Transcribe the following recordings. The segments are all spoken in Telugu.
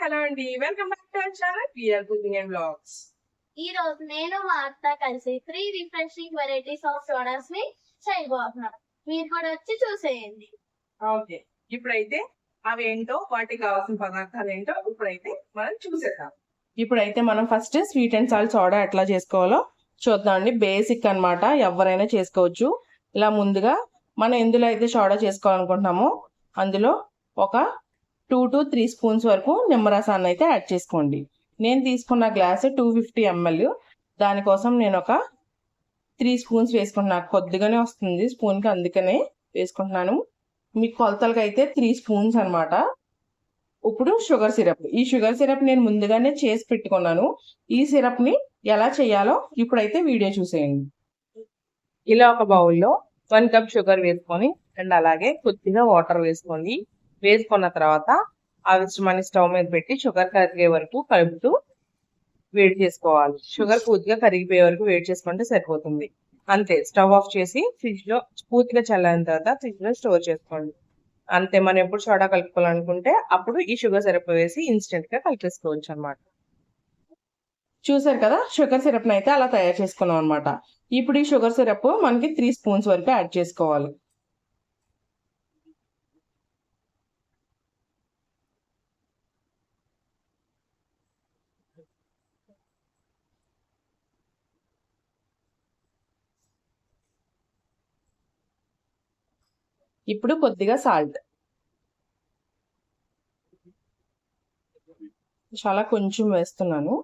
హలో అండి, welcome back to our channel PR cooking and vlogs. ఈ రోజు నేను మా అత్త కలిసి 3 రిఫ్రెషింగ్ వెరైటీస్ ఆఫ్ సోడాస్ ని చేయబోతున్నాం. మీరు కూడా వచ్చి చూసేయండి. ఓకే, ఇప్పుడైతే అవి ఏంటో వాటికి కావాల్సిన పదార్థాలు ఏంటో ఇప్పుడైతే మనం చూసేద్దాం. ఇప్పుడైతే మనం first sweet and salt soda ఎట్లా చేసుకోవాలో చూద్దాం అండి. బేసిక్ అన్నమాట, ఎవరైనా చేసుకోవచ్చు. ఇలా ముందుగా మనం ఎందులో అయితే సోడా చేసుకోవాలనుకుంటున్నామో అందులో ఒక 2 to 3 స్పూన్స్ వరకు నిమ్మరసాన్ని అయితే యాడ్ చేసుకోండి. నేను తీసుకున్న గ్లాసు 250 ml. దానికోసం నేను ఒక 3 స్పూన్స్ వేసుకుంటున్నాను. కొద్దిగానే వస్తుంది స్పూన్కి, అందుకనే వేసుకుంటున్నాను. మీ కొలతలకి అయితే 3 స్పూన్స్ అనమాట. ఇప్పుడు షుగర్ సిరప్. ఈ షుగర్ సిరప్ నేను ముందుగానే చేసి పెట్టుకున్నాను. ఈ సిరప్ని ఎలా చేయాలో ఇప్పుడైతే వీడియో చూసేయండి. ఇలా ఒక బౌల్లో 1 కప్ షుగర్ వేసుకొని అండ్ అలాగే కొద్దిగా వాటర్ వేసుకోండి. వేసుకున్న తర్వాత అవి మన స్టవ్ మీద పెట్టి షుగర్ కరిగే వరకు కలుపుతూ వేడి చేసుకోవాలి. షుగర్ పూర్తిగా కరిగిపోయే వరకు వేడి చేసుకుంటే సరిపోతుంది. అంతే, స్టవ్ ఆఫ్ చేసి ఫ్రిడ్జ్ లో పూర్తిగా చల్లారిన తర్వాత ఫ్రిడ్జ్ లో స్టోర్ చేసుకోండి. అంతే, మనం ఎప్పుడు సోడా కలుపుకోవాలనుకుంటే అప్పుడు ఈ షుగర్ సిరప్ వేసి ఇన్స్టెంట్ గా కలిపేసుకోవచ్చు అనమాట. చూసారు కదా, షుగర్ సిరప్ అయితే అలా తయారు చేసుకున్నాం అనమాట. ఇప్పుడు ఈ షుగర్ సిరప్ మనకి 3 స్పూన్స్ వరకు యాడ్ చేసుకోవాలి. ఇప్పుడు కొద్దిగా సాల్ట్, చాలా కొంచెం వేస్తున్నాను.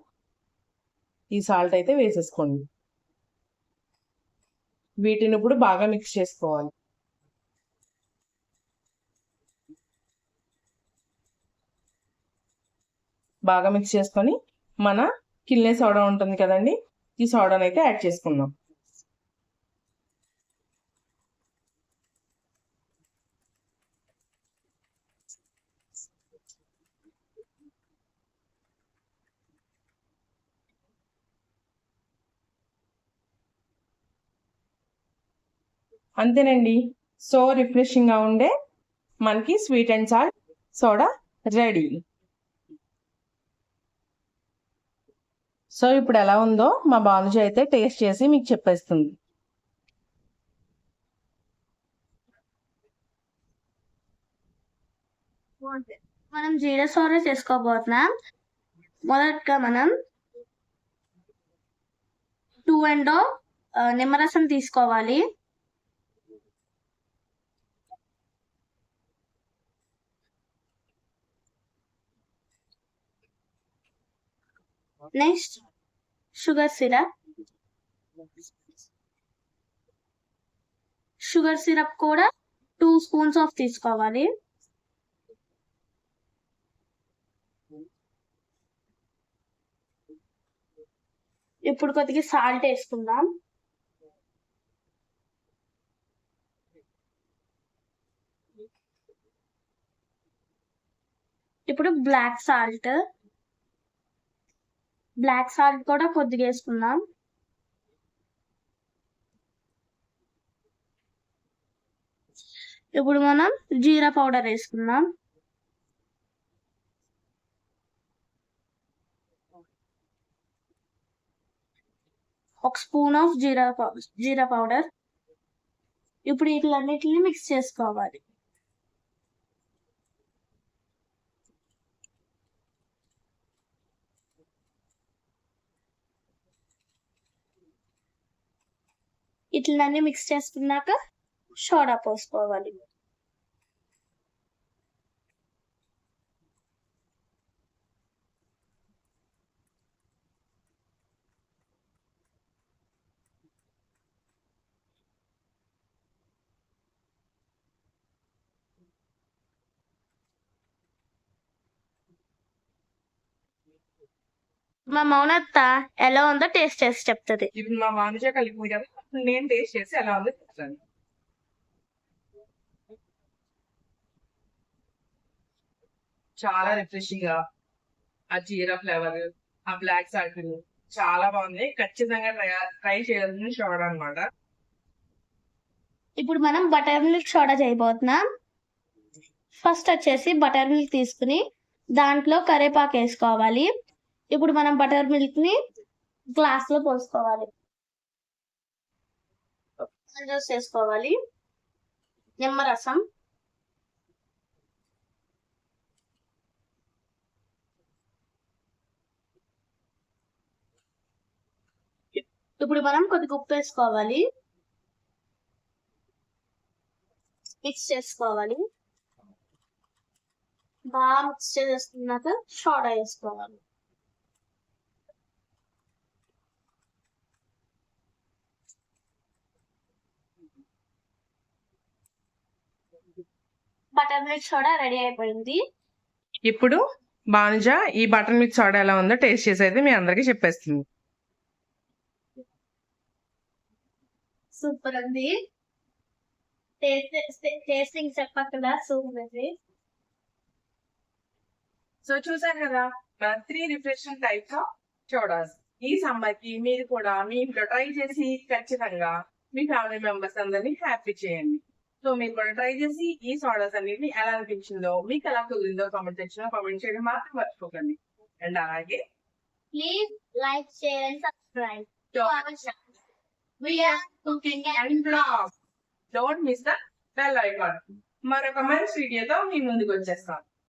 ఈ సాల్ట్ అయితే వేసేసుకోండి. వీటిని ఇప్పుడు బాగా మిక్స్ చేసుకోవాలి. బాగా మిక్స్ చేసుకొని మన కిల్నే సోడా ఉంటుంది కదండి, ఈ సోడాని అయితే యాడ్ చేసుకుందాం. అంతేనండి, సో రిఫ్రెషింగ్ గా ఉండే మనకి sweet and salt soda ready. So ఇప్పుడు ఎలా ఉందో మా బానుజీ అయితే టేస్ట్ చేసి మీకు చెప్పేస్తుంది. మనం జీరా సోడా చేసుకోబోతున్నాం. మొదటగా మనం 2 నిమ్మరసం తీసుకోవాలి. Next sugar syrup. Sugar syrup కూడా 2 స్పూన్స్ ఆఫ్ తీసుకోవాలి. ఇప్పుడు కొద్దిగా సాల్ట్ వేసుకుందాం. ఇప్పుడు బ్లాక్ సాల్ట్ కూడా కొద్దిగా వేసుకుందాం. ఇప్పుడు మనం జీరా పౌడర్ వేసుకుందాం. ఒక స్పూన్ ఆఫ్ జీరా పౌడర్. ఇప్పుడు వీటిలన్నిటిని మిక్స్ చేసుకోవాలి. ఇట్లన్నీ మిక్స్ చేసుకున్నాక సోడా పోసుకోవాలి. మా మౌనత్త ఎలా ఉందో టేస్ట్ చేసి చెప్తుంది. ఇప్పుడు మా మానుజ కలిపి కదా, నేను టేస్ట్ చేసి ఎలా ఉందో చెప్తాను. చాలా రిఫ్రెషింగ్ గా ఆ జీరా ఫ్లేవర్, ఆ బ్లాక్ సాల్ట్ చాలా బాగుంది. ఖచ్చితంగా ట్రై చేయాలని సోడా అనమాట. ఇప్పుడు మనం బటర్ మిల్క్ సోడా చేయబోతున్నాం. ఫస్ట్ వచ్చేసి బటర్ మిల్క్ తీసుకుని దాంట్లో కరివేపాకు వేసుకోవాలి. ఇప్పుడు మనం బటర్ మిల్క్ ని గ్లాస్ లో పోసుకోవాలి. జ్యూస్ వేసుకోవాలి. నిమ్మరసం, ఇప్పుడు మనం కొద్దిగా ఉప్పు వేసుకోవాలి. మిక్స్ చేసుకోవాలి. బాగా మిక్స్ చేసుకున్నాక సోడా వేసుకోవాలి. బటర్ మిల్క్ సోడా రెడీ అయిపోయింది. ఇప్పుడు భానుజ ఈ బటర్ మిల్క్ సోడా ఎలా ఉందో టేస్ట్ చేసి అయితే మీ అందరికి చెప్పేస్తుంది. సూపర్ ఉంది. టేస్టింగ్ చెప్పకుండా సూపర్ ఉంది. సో చూసారు కదా మన 3 రిఫ్రెషింగ్ టైప్స్ ఆఫ్ సోడాస్. ఈ సమ్మర్ కి మీరు కూడా మీ ఇంట్లో ట్రై చేసి ఖచ్చితంగా మీ ఫ్యామిలీ మెంబర్స్ అందరినీ హ్యాపీ చేయండి. సో మీరు కూడా ట్రై చేసి ఈ సోడాస్ అన్నిటిని ఎలా అనిపించిందో, మీకు ఎలా కుదిరిందో కామెంట్ సెక్షన్ లో కామెంట్ చేయడం మాత్రం మర్చిపోకండి. అండ్ అలాగే please like, share and subscribe to our channel. We are cooking and vlogs. Don't miss the bell icon. మరొక మంచి వీడియోతో మీ ముందుకు వచ్చేస్తాం.